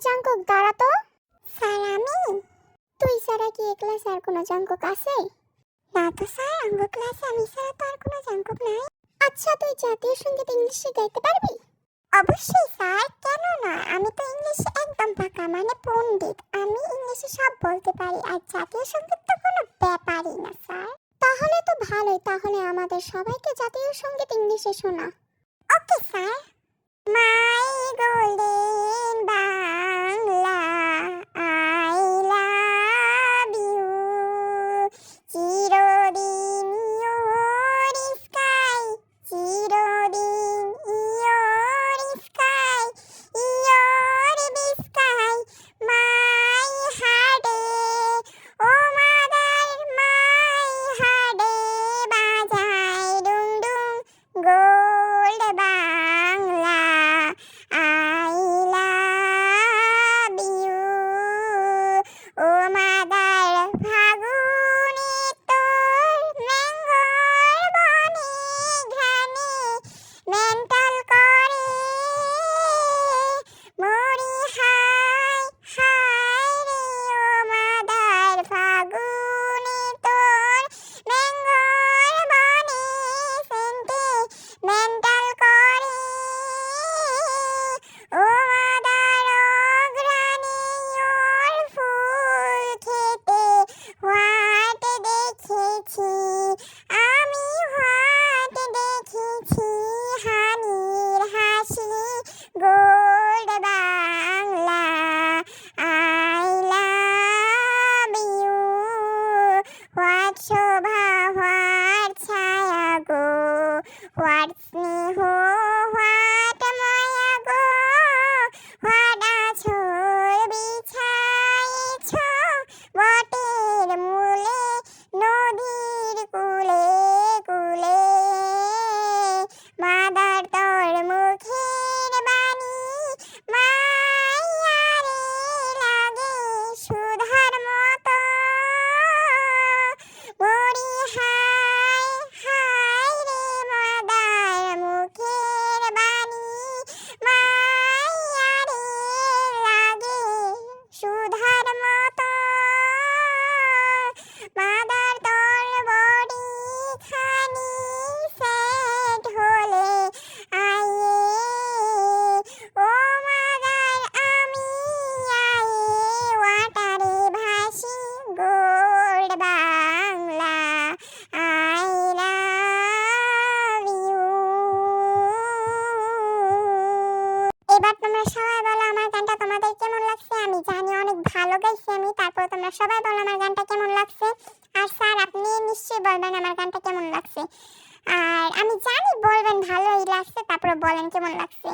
Jungkook দাঁড়া তো। Sir আমি? তুই ছাড়া কি এই ক্লাসে আর কোনো জাঙ্কুক আছে? না তো স্যার, আমার ক্লাসে আমি ছাড়া তো আর কোনো জাঙ্কুক নাই। আচ্ছা তুই জাতীয় সঙ্গীত ইংলিশে গাইতে পারবি? অবশ্যই স্যার, কেন না, আমি তো ইংলিশে একদম পাকা, মানে পণ্ডিত। আমি ইংলিশে সব বলতে পারি, আর জাতীয় সঙ্গীত তো কোনো ব্যাপারই না স্যার। তাহলে তো ভালোই, তাহলে আমাদের সবাইকে জাতীয় সঙ্গীত ইংলিশে শোনা। Okay sir. My golden Bangla, I love you, চিরদিন ইয়োর স্কাই, চিরদিন your sky, your sky, my হার্টে, ও মাদার মাই হার্টে, বাজায় ডুং ডুং gold Bangla, I love you, ও মাদার ফাগুনে তোর ম্যাঙ্গোর বনে ঘানে মেন্টাল করে মরি, হাই হাই রে, ও মাদার ফাগুনে তোর ম্যাঙ্গোর বনে সেন্টে মেন্টাল করে, ও মাদার অগ্রাণে ওর ফুল খেতে হোয়াট দেখেছি, আমি হোয়াট দেখেছি, হানির হাসি gold Bangla, I love you, what শোভা হোয়াট ছায়া গো, হোয়াট স্নেহ হোয়াট মায়া গো, হোয়াট আঁচল বিছাইছ বটের মূলে নদীর কূলে কূলে, মাদার তোর মুখের বাণী মায়ারে লাগে সুধার মতো, মরি হাই হাই রে, মাদার মুখের বাণী মায়ারে লাগে সুধার মতো, মাদার তোর বডি খানি সেট হলে আইয়ে, ও মাদার আমি আইয়ে ওয়াটারে ভাসি gold Bangla, I love you. এবার তোমরা সবাই বলো আমার গানটা তোমাদের কেমন লাগছে। আমি জানি অনেক ভালো গাইছি আমি, তারপর তোমরা সবাই বলো আমার গানটা কেমন লাগছে। আর স্যার আপনি নিশ্চয়ই বলবেন আমার গানটা কেমন লাগছে, আর আমি জানি বলবেন ভালোই লাগছে, তারপর বলেন কেমন লাগছে।